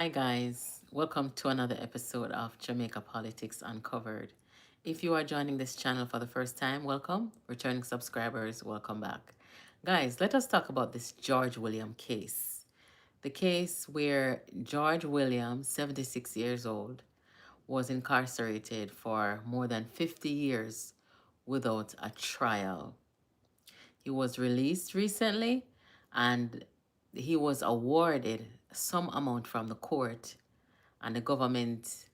Hi, guys. Welcome to another episode of Jamaica Politics Uncovered. If you are joining this channel for the first time, welcome. Returning subscribers, welcome back. Guys, let us talk about this George William case. The case where George William, 76 years old, was incarcerated for more than 50 years without a trial. He was released recently and he was awarded some amount from the court, and the government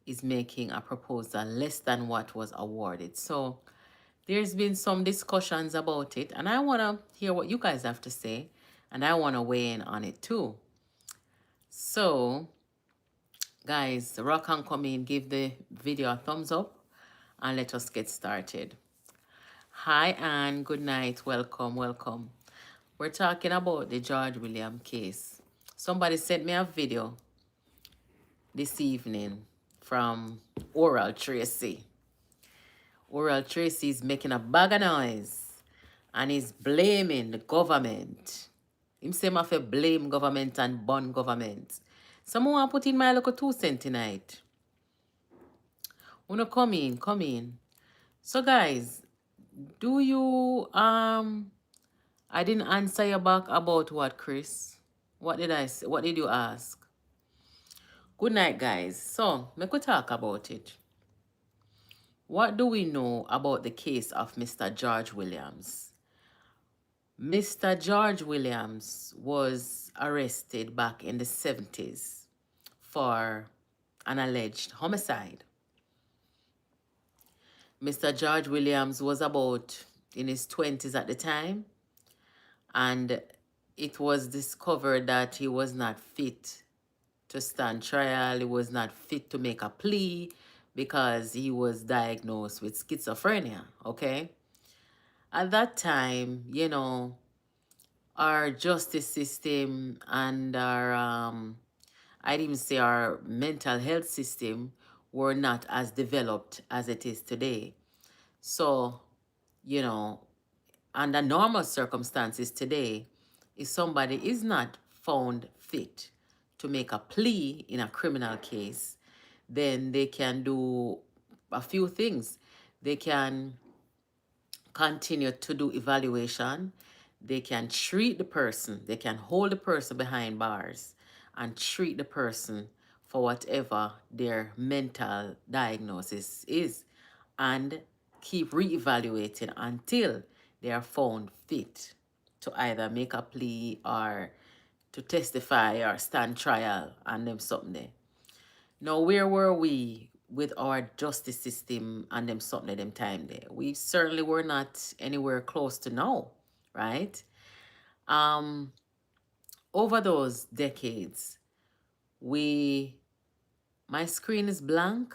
is making a proposal less than what was awarded. So there's been some discussions about it, and I want to hear what you guys have to say, and I want to weigh in on it too. So, guys, rock and come in, give the video a thumbs up, and let us get started. Hi, Anne. Good night. Welcome, welcome. We're talking about the George William case. Somebody sent me a video this evening from Oral Tracy. Oral Tracy is making a bag of noise and he's blaming the government. Him say ma fe blame government and bun government. Someone want put in my little 2 cents tonight. Wanna come in, come in. So guys, do you I didn't answer you back about what, Chris? What did I say? What did you ask? Good night, guys. So, me could talk about it. What do we know about the case of Mr. George Williams? Mr. George Williams was arrested back in the 70s for an alleged homicide. Mr. George Williams was about in his 20s at the time, and it was discovered that he was not fit to stand trial. He was not fit to make a plea because he was diagnosed with schizophrenia, okay? At that time, our justice system and our, I'd even say our mental health system were not as developed as it is today. So, you know, under normal circumstances today, if somebody is not found fit to make a plea in a criminal case, then they can do a few things. They can continue to do evaluation. They can treat the person. They can hold the person behind bars and treat the person for whatever their mental diagnosis is, and keep reevaluating until they are found fit to either make a plea or to testify or stand trial and them something there. Now, where were we with our justice system and them something them time there? We certainly were not anywhere close to now, right? Um, Over those decades, my screen is blank.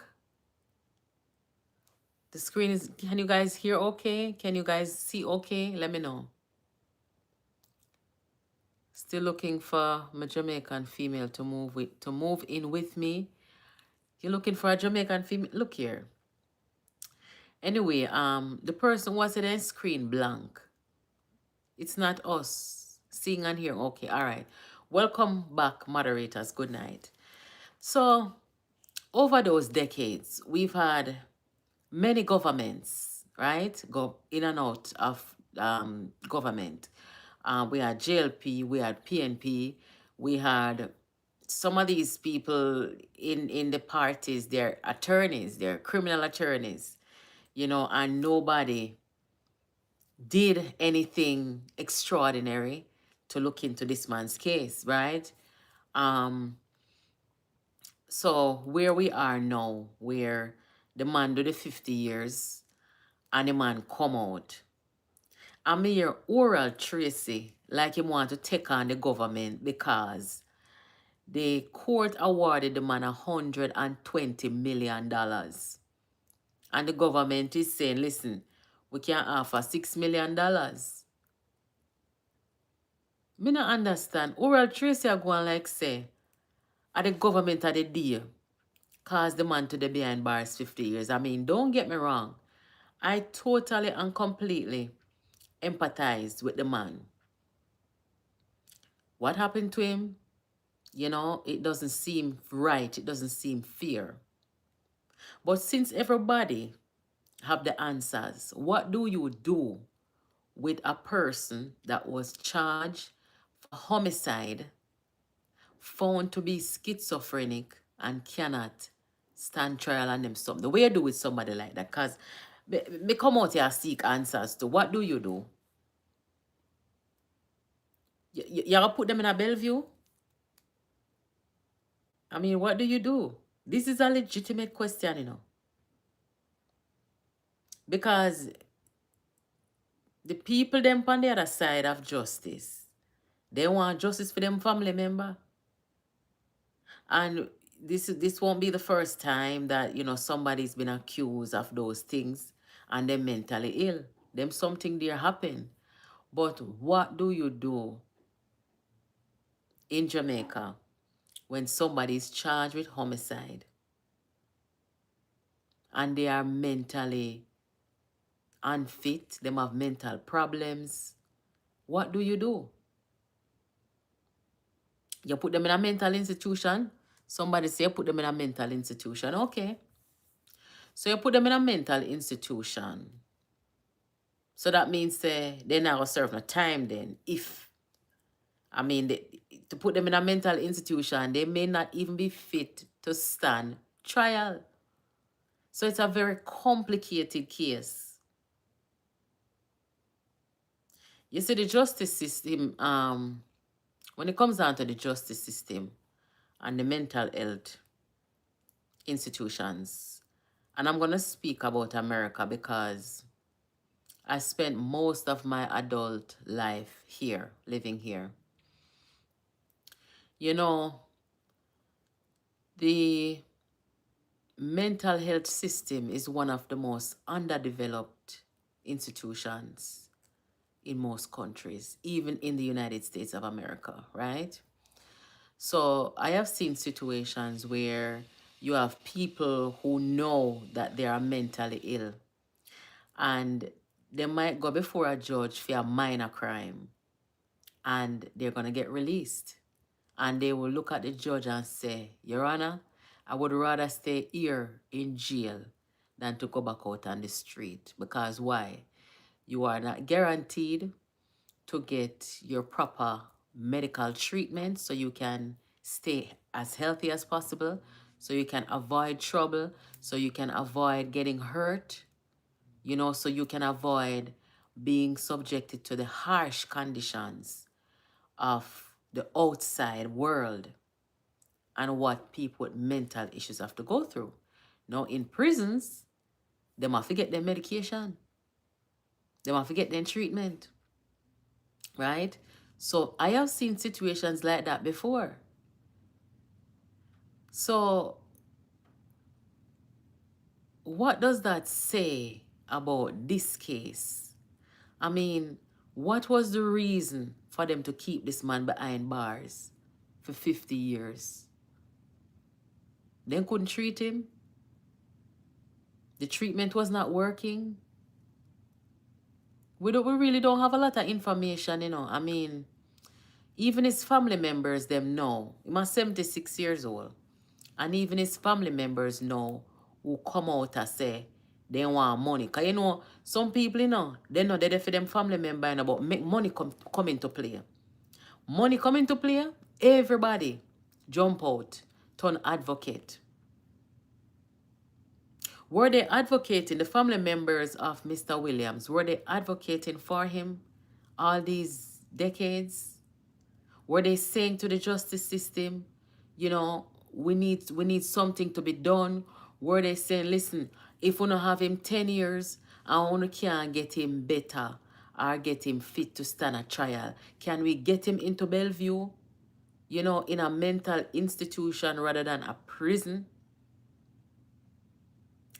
The screen is, can you guys hear okay? Can you guys see okay? Let me know. Still looking for my Jamaican female to move in with me. You're looking for a Jamaican female? Look here. Anyway, the person was in a screen blank. It's not us seeing and hearing. Okay, all right. Welcome back, moderators. Good night. So, over those decades, we've had many governments, right? Go in and out of government. We had JLP, we had PNP, we had some of these people in the parties, they're attorneys, they're criminal attorneys, and nobody did anything extraordinary to look into this man's case, right? So where we are now, where the man do the 50 years and the man come out, I'm here Oral Tracy like him want to take on the government because the court awarded the man $120 million. And the government is saying, listen, we can offer $6 million. Me not understand. Oral Tracy are going like say, are the government at the deal cause the man to the behind bars 50 years. I mean, don't get me wrong. I totally and completely empathize with the man. What happened to him? You know, it doesn't seem right. It doesn't seem fair. But since everybody have the answers, what do you do with a person that was charged for homicide, found to be schizophrenic, and cannot stand trial on them something? The way you do with somebody like that, because me come out here seek answers to what do you do? You put them in a Bellevue? I mean, what do you do? This is a legitimate question, you know. Because the people them on the other side of justice, they want justice for them family member. And this won't be the first time that, you know, somebody's been accused of those things and they're mentally ill. Them something there happen. But what do you do in Jamaica when somebody is charged with homicide and they are mentally unfit, them have mental problems? What do? You put them in a mental institution. Somebody say you put them in a mental institution. Okay. So you put them in a mental institution. So that means they're not going to serve no time then. If, I mean, to put them in a mental institution, they may not even be fit to stand trial. So it's a very complicated case. You see, the justice system, when it comes down to the justice system and the mental health institutions, and I'm going to speak about America because I spent most of my adult life here, living here. You know, the mental health system is one of the most underdeveloped institutions in most countries, even in the United States of America, right? So I have seen situations where you have people who know that they are mentally ill and they might go before a judge for a minor crime and they're going to get released. And they will look at the judge and say, Your Honor, I would rather stay here in jail than to go back out on the street. Because why? You are not guaranteed to get your proper medical treatment so you can stay as healthy as possible, so you can avoid trouble, so you can avoid getting hurt, you know, so you can avoid being subjected to the harsh conditions of the outside world and what people with mental issues have to go through. Now, in prisons, they must forget their medication. They must forget their treatment, right? So I have seen situations like that before. So what does that say about this case? I mean, what was the reason for them to keep this man behind bars for 50 years? They couldn't treat him. The treatment was not working. We really don't have a lot of information, you know. I mean, even his family members, them know. He was 76 years old. And even his family members know who come out and say they want money. Because, you know, some people, you know they're there for them family member, you know, but make money come into play. Money come into play, everybody jump out, turn advocate. Were they advocating, the family members of Mr. Williams, were they advocating for him all these decades? Were they saying to the justice system, you know, we need something to be done? Were they saying, listen, if we don't have him 10 years and we can't get him better or get him fit to stand a trial, can we get him into Bellevue, you know, in a mental institution rather than a prison?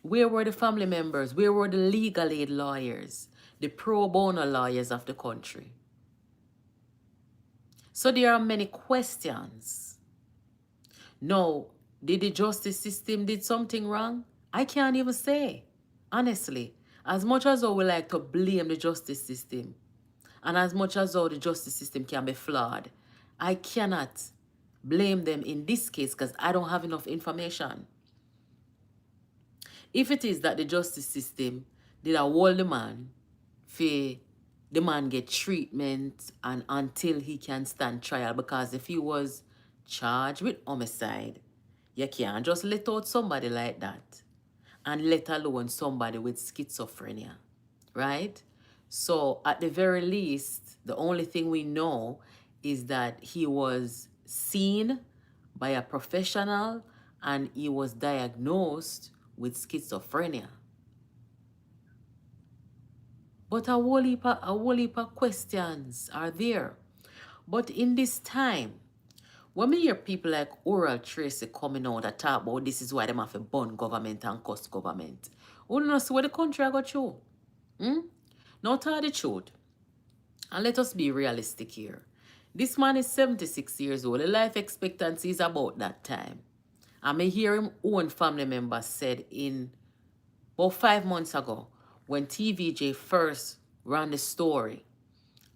Where were the family members? Where were the legal aid lawyers, the pro bono lawyers of the country? So there are many questions. No, did the justice system did something wrong? I can't even say, honestly. As much as I would like to blame the justice system, and as much as all the justice system can be flawed, I cannot blame them in this case because I don't have enough information. If it is that the justice system did hold the man for the man get treatment and until he can stand trial, because if he was charged with homicide, you can't just let out somebody like that, and let alone somebody with schizophrenia, right? So at the very least, the only thing we know is that he was seen by a professional and he was diagnosed with schizophrenia. But a whole heap of questions are there. But in this time, when we hear people like Oral Tracy coming out and talk about this is why they have to burn government and cost government, we don't know see what the country got through. Now tell the truth. And let us be realistic here. This man is 76 years old. The life expectancy is about that time. And I hear him own family members said in about 5 months ago, when TVJ first ran the story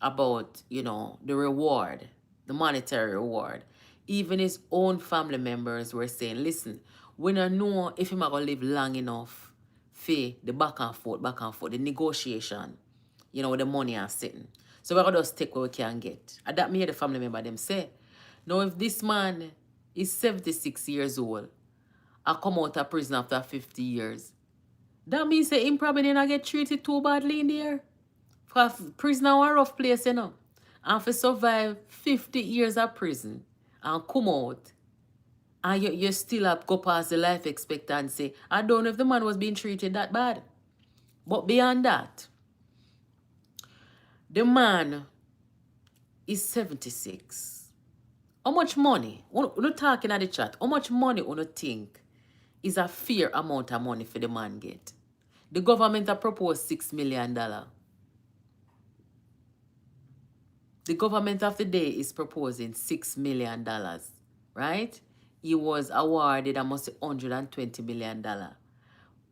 about, the reward, the monetary reward, even his own family members were saying, listen, we don't know if he's going to live long enough for the back and forth, the negotiation, with the money and sitting. So we're going to just take what we can get. And that me hear the family member them say, now if this man is 76 years old, I come out of prison after 50 years, that means that him probably didn't get treated too badly in there. For prison is a rough place, And for survive 50 years of prison and come out, and you still have go past the life expectancy. I don't know if the man was being treated that bad. But beyond that, the man is 76. How much money? We're talking at the chat. How much money you think is a fair amount of money for the man get? The government have proposed $6 million. The government of the day is proposing $6 million, right? He was awarded almost $120 million.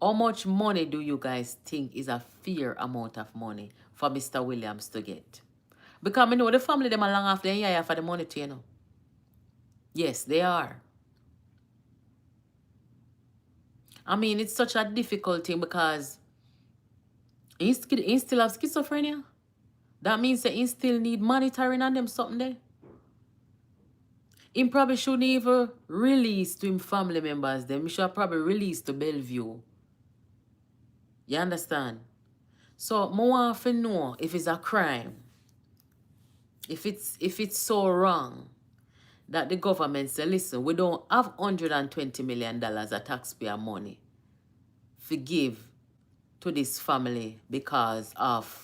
How much money do you guys think is a fair amount of money for Mr. Williams to get? Because I know the family, them are long after the for the money too, Yes, they are. I mean, it's such a difficult thing because he still have schizophrenia. That means that he still need monitoring on them something there. He probably shouldn't even release to him family members. Them he should probably release to Bellevue. You understand? So, I want to know if it's a crime. If it's so wrong that the government say, listen, we don't have $120 million of taxpayer money to give to this family because of,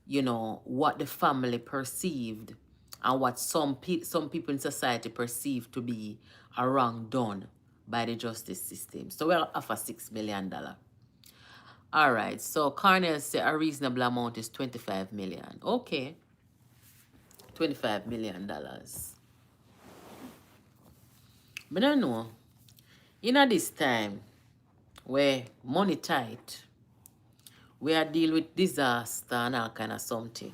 what the family perceived and what some people in society perceive to be a wrong done by the justice system. So we'll offer $6 million. All right, so Carnell said a reasonable amount is $25 million. Okay, $25 million. But I know, this time where money tight, we are dealing with disaster and all kind of something,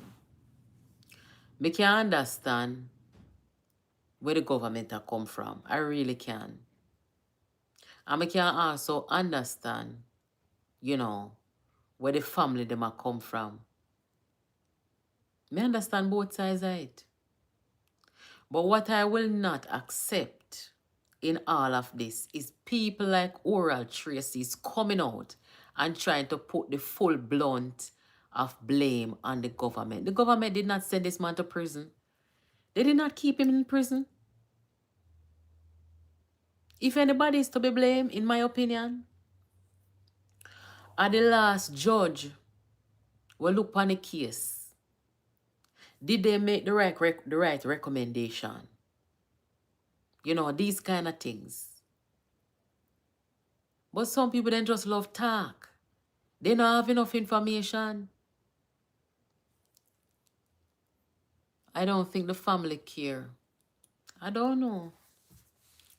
I can understand where the government have come from. I really can. And I can also understand, where the family them have come from. I understand both sides of it. But what I will not accept in all of this is people like Oral Tracy's coming out and trying to put the full blunt of blame on the government. The government did not send this man to prison. They did not keep him in prison. If anybody is to be blamed, in my opinion, are the last judge will look on the case. Did they make the right recommendation? These kind of things. But some people then just love talk. They don't have enough information. I don't think the family care. I don't know.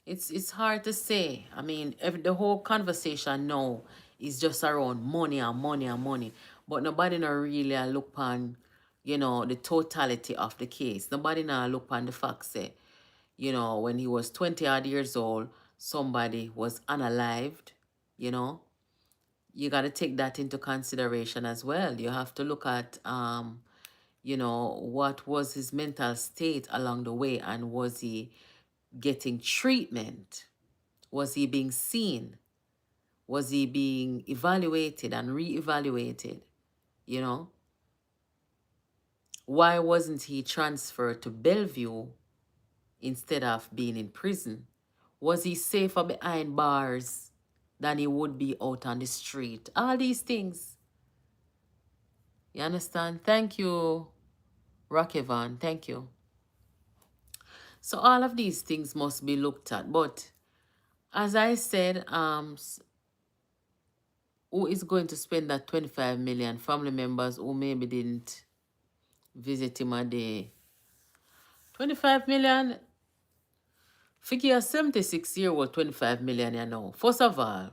It's hard to say. I mean, the whole conversation now is just around money and money and money. But nobody not really look on, the totality of the case. Nobody not look on the facts say, when he was 20 odd years old, somebody was unalived, you know. You got to take that into consideration as well. You have to look at, what was his mental state along the way, and was he getting treatment? Was he being seen? Was he being evaluated and re-evaluated? You know, why wasn't he transferred to Bellevue instead of being in prison? Was he safer behind bars than he would be out on the street? All these things. You understand? Thank you, Rockevan. Thank you. So all of these things must be looked at. But as I said, who is going to spend that 25 million? Family members who maybe didn't visit him a day. 25 million? Figure a 76-year-old 25 million, you know. First of all,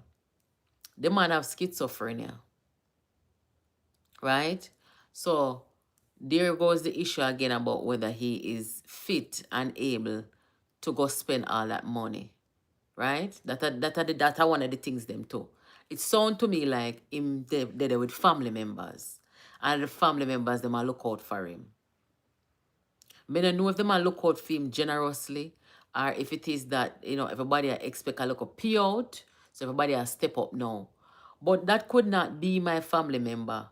the man have schizophrenia, right? So there goes the issue again about whether he is fit and able to go spend all that money, right? That are one of the things them too. It sound to me like him there with family members, and the family members them a look out for him. Me don't know if them a look out for him generously, or if it is that, everybody expect a look of payout, so everybody a step up now. But that could not be my family member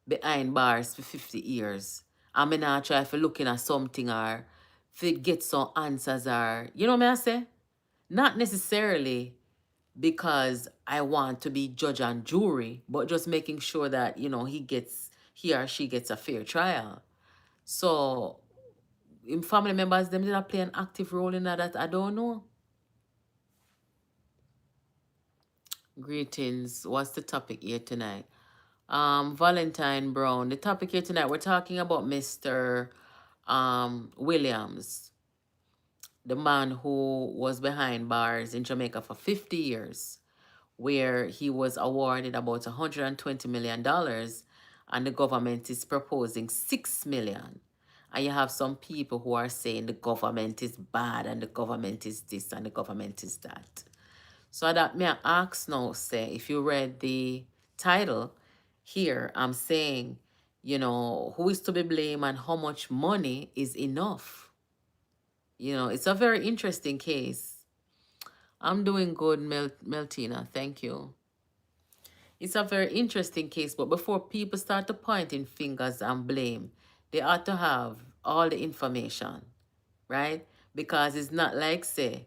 behind bars for 50 years. I mean, I try for looking at something or to get some answers, or, you know what I say? Not necessarily because I want to be judge and jury, but just making sure that, he or she gets a fair trial. So family members, them did not play an active role in that. I don't know. Greetings. What's the topic here tonight? Valentine Brown. The topic here tonight, we're talking about Mr. Williams, the man who was behind bars in Jamaica for 50 years, where he was awarded about $120 million, and the government is proposing $6 million. And you have some people who are saying the government is bad, and the government is this, and the government is that. So that me ask now, say, if you read the title here, I'm saying, who is to be blamed and how much money is enough? It's a very interesting case. I'm doing good, Meltina. Thank you. It's a very interesting case, but before people start to pointing fingers and blame, they ought to have all the information, right? Because it's not like, say,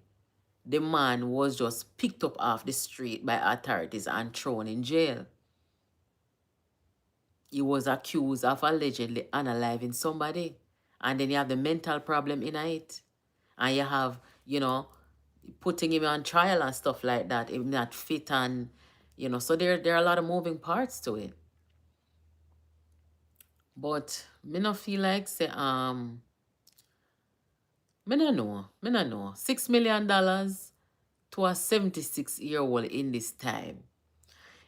the man was just picked up off the street by authorities and thrown in jail. He was accused of allegedly unaliving somebody. And then you have the mental problem in it. And you have, putting him on trial and stuff like that, if not fit, and, so there are a lot of moving parts to it. But me not feel like, say, me no know. $6 million to a 76-year-old in this time.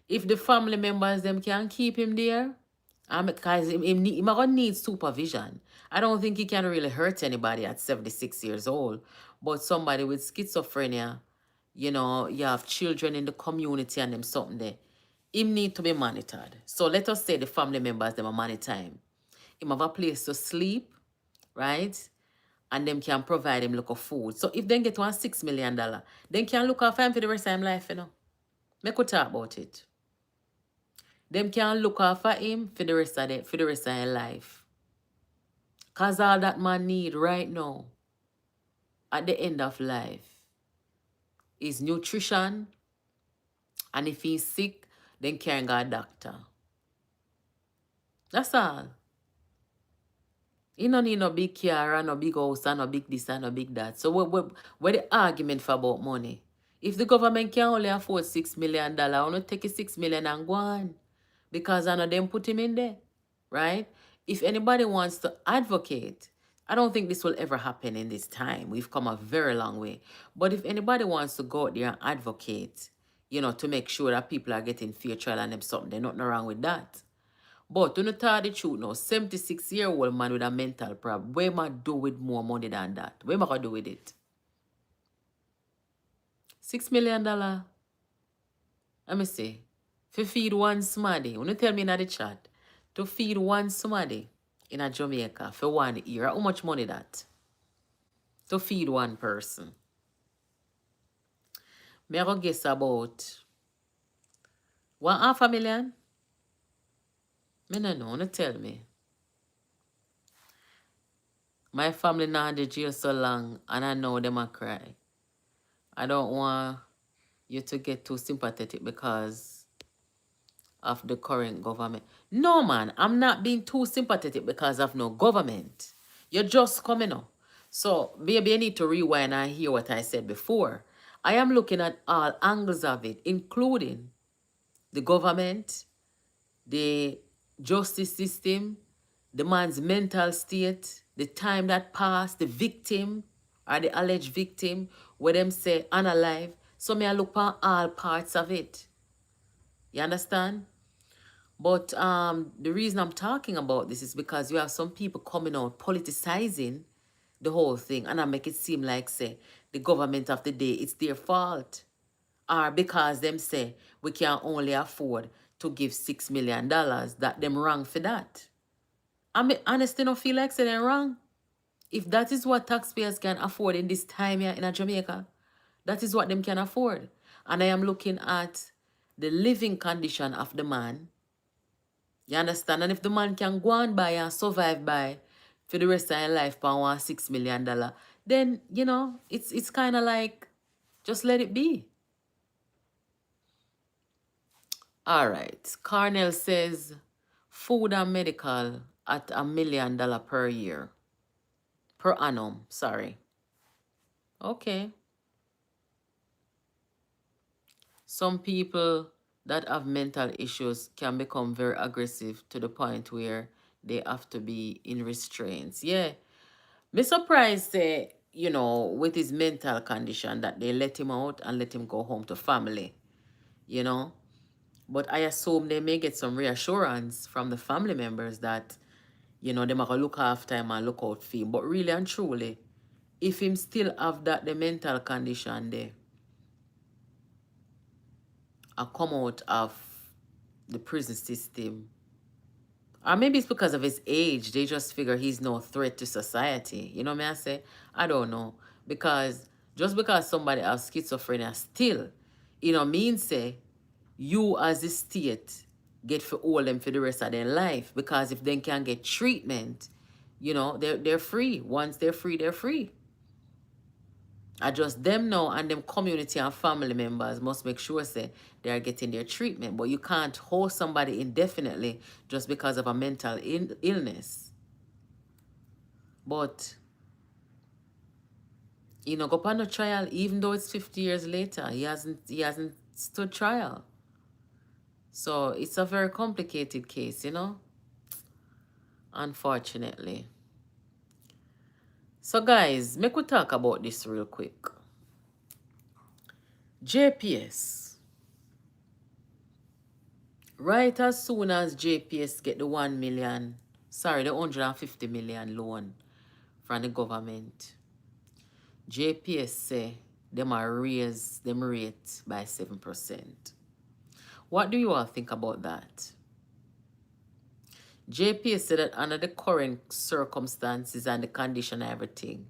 If the family members them can keep him there, because he gonna need supervision. I don't think he can really hurt anybody at 76 years old. But somebody with schizophrenia, you have children in the community and them something there, him need to be monitored. So let us say the family members them a monitor him. Him have a place to sleep, right? And them can provide him look of food. So if they get $6 million, they can look after him for the rest of his life, Make we talk about it. Them can look after him for the rest of his life. Cause all that man need right now, at the end of life, is nutrition. And if he's sick, then can go a doctor. That's all. He don't need no big car, and no big house, and no big this, and no big that. So what the argument for about money? If the government can only afford $6 million, I want to take a $6 million and go on. Because I know them put him in there, right? If anybody wants to advocate, I don't think this will ever happen in this time. We've come a very long way. But if anybody wants to go out there and advocate, to make sure that people are getting fair trial and them something, there's nothing wrong with that. But to tell the truth now, 76-year-old man with a mental problem, what am I do with more money than that? What am I going to do with it? $6 million. Let me see. To feed one somebody. When you tell me in the chat. To feed one somebody in a Jamaica for 1 year. How much money that? To feed one person. Me I go guess about 500,000. Me no know. No tell me. My family not in the jail so long and I know them a cry. I don't want you to get too sympathetic because of the current government. No, man, I'm not being too sympathetic because of no government. You're just coming up. So, baby, you need to rewind and hear what I said before. I am looking at all angles of it, including the government, the justice system, the man's mental state, the time that passed, the victim or the alleged victim, where them say unalive. So me I look at all parts of it. You understand? But the reason I'm talking about this is because you have some people coming out politicizing the whole thing and I make it seem like, say, the government of the day, it's their fault. Or because them say, we can only afford to give $6 million, that them wrong for that. I mean, honestly, don't feel like say they're wrong. If that is what taxpayers can afford in this time here in Jamaica, that is what them can afford. And I am looking at the living condition of the man. You understand? And if the man can go on by and survive by for the rest of his life for $6 million, then, you know, it's kind of like, just let it be. All right. Carnell says, food and medical at $1 million per year. Per annum, sorry. Okay. Some people that have mental issues can become very aggressive to the point where they have to be in restraints. Yeah. Me surprised, you know, with his mental condition that they let him out and let him go home to family, you know. But I assume they may get some reassurance from the family members that, you know, they might look after him and look out for him. But really and truly, if him still have that the mental condition there, I come out of the prison system. Or maybe it's because of his age. They just figure he's no threat to society. You know what I say? I don't know. Because just because somebody has schizophrenia still, you know, means say you as the state get for all them for the rest of their life. Because if they can get treatment, you know, they're free. Once they're free, they're free. I just them now and them community and family members must make sure say they are getting their treatment. But you can't hold somebody indefinitely just because of a mental illness. But, you know, go on a trial, even though it's 50 years later, he hasn't stood trial. So it's a very complicated case, you know, unfortunately. So guys, make we talk about this real quick. JPS. Right as soon as JPS get the 1 million, sorry, the 150 million loan from the government, JPS say them are raise them rate by 7%. What do you all think about that? JPS said that under the current circumstances and the condition and everything,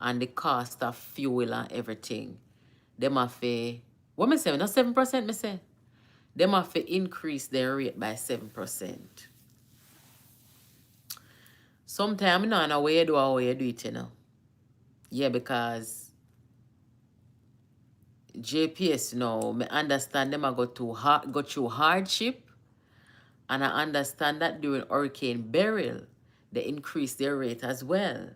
and the cost of fuel and everything, them have to, what me say, not 7%, me say? Them have to increase their rate by 7%. Sometimes I don't know where you do or where you do it, you know. Yeah, because JPS, you know, me understand them I go through hardship. And I understand that during Hurricane Beryl, they increased their rate as well.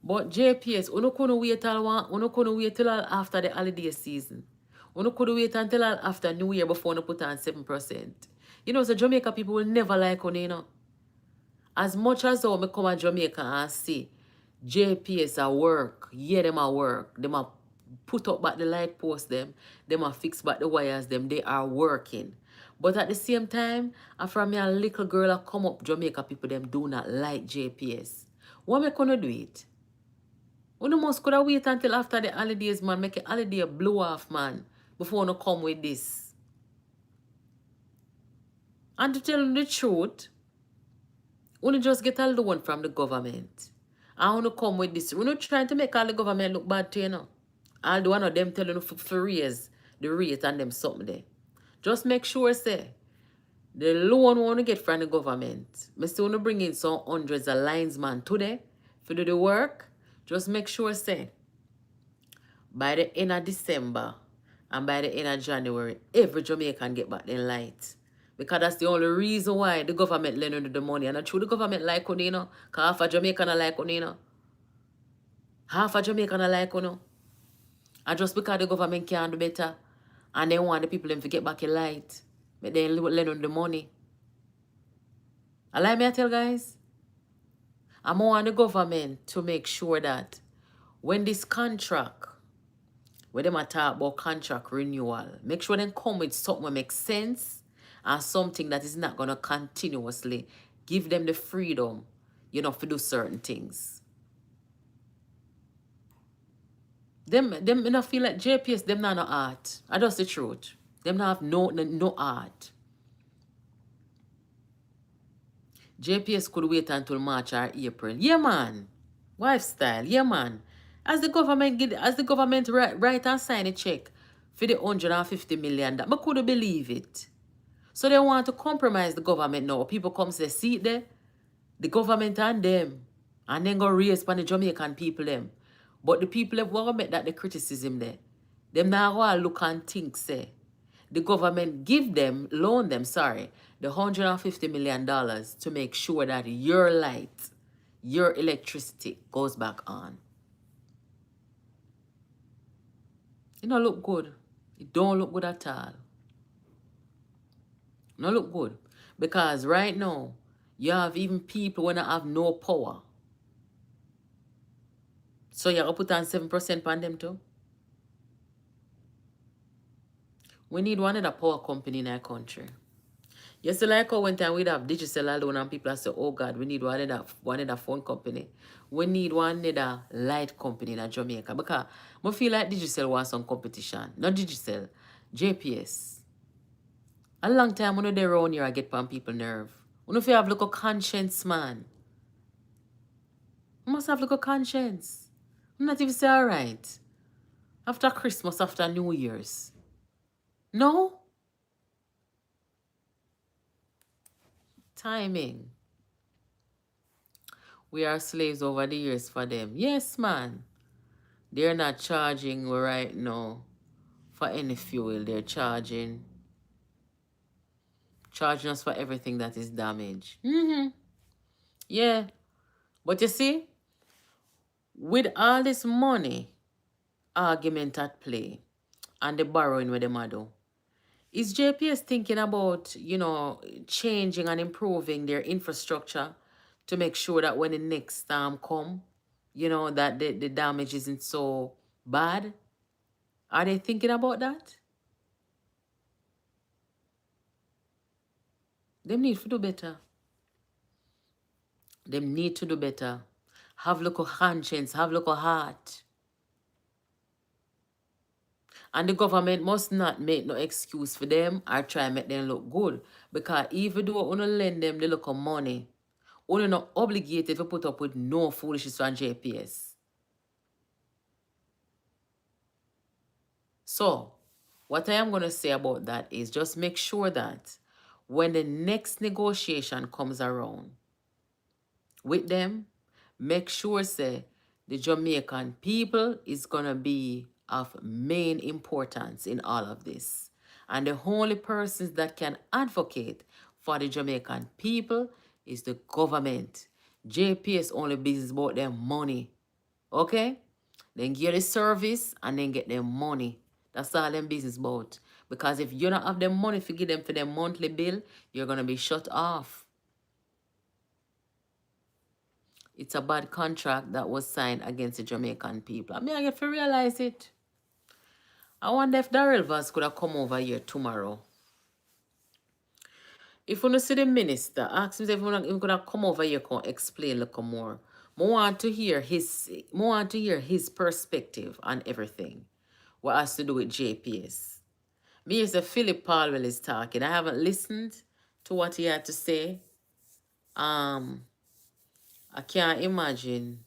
But JPS, you couldn't wait till after the holiday season. You couldn't wait until after New Year before you put on 7%. You know, so Jamaica people will never like you know. As much as though I come to Jamaica and see JPS at work, yeah, them at work. Them a put up back the light post them a fix back the wires them, they are working. But at the same time, after me a little girl a come up, Jamaica people them do not like JPS. What me gonna do it? Uno must could have wait until after the holidays, man. Make a holiday blow off, man. Before uno come with this. And to tell you the truth, uno just get a loan from the government. And uno come with this. Uno trying to make all the government look bad to you, know. Although one of them telling you for raise the rate and them something there. Just make sure, say, the loan we want to get from the government. I still want to bring in some hundreds of linesmen today to do the work. Just make sure, say, by the end of December and by the end of January, every Jamaican get back their light. Because that's the only reason why the government lend the money. And I'm sure the government like you, you know. Because half of Jamaican are like you, know. Half of Jamaican are like you, know. And just because the government can't do better and they want the people them to get back a light, but they lend on the money. I like me I tell guys, I want the government to make sure that when this contract, when them talk about contract renewal, make sure they come with something that makes sense and something that is not going to continuously give them the freedom, you know, to do certain things. Them I feel like JPS, them not no art. I just the truth. Them not have no art. JPS could wait until March or April. Yeah, man. Wife style. Yeah, man. As the government write and sign a check for the 150 million, that I couldn't believe it. So they want to compromise the government now. People come say, see it there? The government and them. And then go raise for the Jamaican people them. But the people have want to make that the criticism there. Them now go and look and think, say, the government loan them, the $150 million to make sure that your light, your electricity goes back on. It don't look good. It don't look good at all. It don't look good. Because right now, you have even people when they have no power. So you gotta put on 7% on them too. We need one other power company in our country. You see, like how one time we'd have digital alone and people say, oh God, we need one other phone company. We need one other light company in Jamaica. Because I feel like digital wants some competition. Not digital, JPS. A long time when they're around here, I get on people nerve. When if you have look of conscience, man. You must have look of conscience. I'm not even say alright. After Christmas, after New Year's. No? Timing. We are slaves over the years for them. Yes, man. They're not charging right now for any fuel. They're charging us for everything that is damaged. Yeah. But you see, with all this money argument at play and the borrowing with them do, is JPS thinking about, you know, changing and improving their infrastructure to make sure that when the next storm come, you know, that the damage isn't so bad? Are they thinking about that? They need to do better. They need to do better. Have look of conscience, have look of heart. And the government must not make no excuse for them or try and make them look good. Because even though you lend them the look of money, you're not obligated to put up with no foolishness on JPS. So, what I am going to say about that is just make sure that when the next negotiation comes around with them, make sure say the Jamaican people is going to be of main importance in all of this. And the only persons that can advocate for the Jamaican people is the government. JPS only business about their money. Okay? Then get the service and then get their money. That's all them business about. Because if you don't have them money to give them for their monthly bill, you're going to be shut off. It's a bad contract that was signed against the Jamaican people. I mean, I get to realize it. I wonder if Darrell Vaz could have come over here tomorrow. If you see the minister, ask him if he could have come over here and explain a little more. want to hear his perspective on everything. What has to do with JPS. Me as a Philip Palwell is talking. I haven't listened to what he had to say. I can't imagine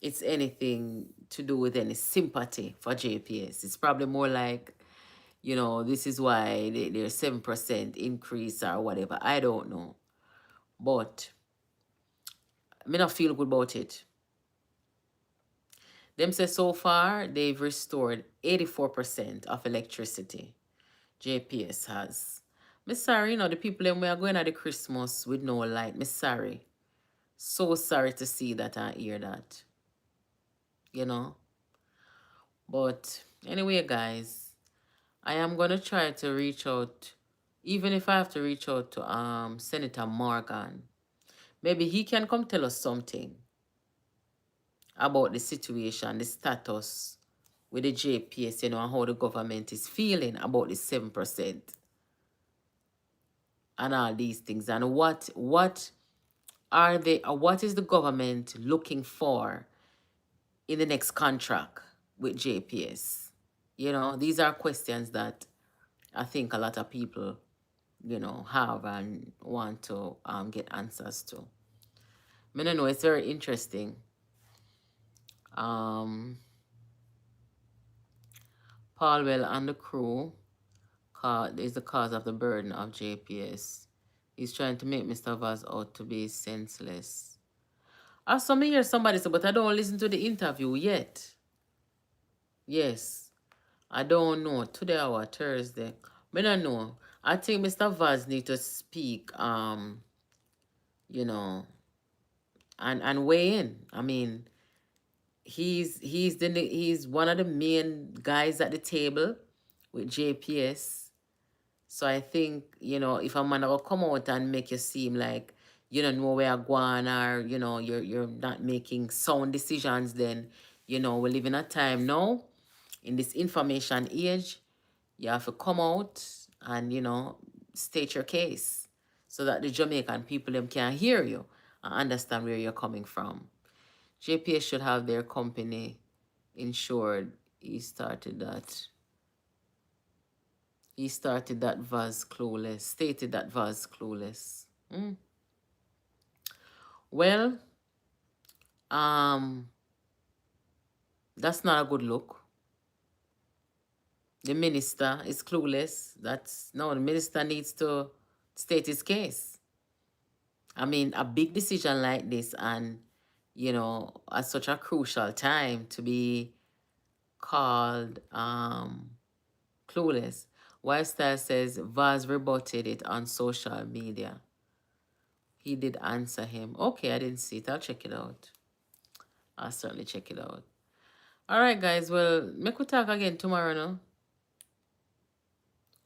it's anything to do with any sympathy for JPS. It's probably more like, this is why there's 7% increase or whatever. I don't know. But I not feel good about it. Them say so far they've restored 84% of electricity. JPS has. Me sorry, the people them we are going at the Christmas with no light. Me sorry. So sorry to see that and hear that. But anyway, guys, I am gonna try to reach out, even if I have to reach out to Senator Morgan. Maybe he can come tell us something about the situation, the status with the JPS, and how the government is feeling about the 7% and all these things, and what is the government looking for in the next contract with JPS? These are questions that I think a lot of people, have and want to get answers to. I don't know, it's very interesting. Paulwell and the crew is the cause of the burden of JPS. He's trying to make Mr. Vaz out to be senseless. I saw me hear somebody say, but I don't listen to the interview yet. Yes. I don't know. Today or Thursday. I don't know. I think Mr. Vaz need to speak, and weigh in. I mean, he's one of the main guys at the table with JPS. So I think, if a man will come out and make you seem like you don't know where you're going, or, you're not making sound decisions, then, we live in a time now, in this information age, you have to come out and, state your case so that the Jamaican people them can hear you and understand where you're coming from. JPS should have their company insured. He started that Vaz clueless. Stated that Vaz clueless. Well, that's not a good look. The minister is clueless. The minister needs to state his case. I mean, a big decision like this, and, at such a crucial time, to be called clueless. Style says Vaz rebutted it on social media. He did answer him. Okay, I didn't see it. I'll check it out. I'll certainly check it out. All right, guys. Well, make we talk again tomorrow, no?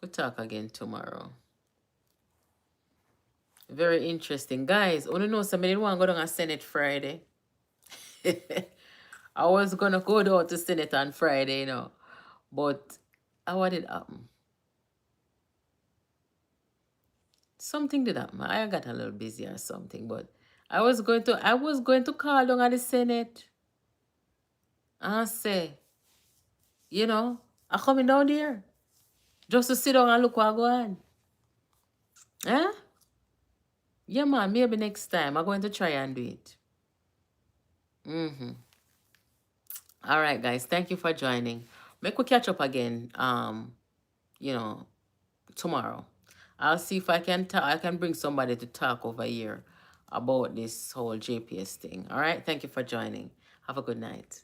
We'll talk again tomorrow. Very interesting. Guys, I want to know somebody want to go down to Senate Friday. I was going to go down to Senate on Friday, But how did it happen? Something did happen. I got a little busy or something, but I was going to call down at the Senate. And say, I coming down there just to sit down and look what go on. Eh? Yeah, man, maybe next time I'm going to try and do it. All right, guys, thank you for joining. Make we catch up again, tomorrow. I'll see if I can bring somebody to talk over here about this whole JPS thing. All right, thank you for joining. Have a good night.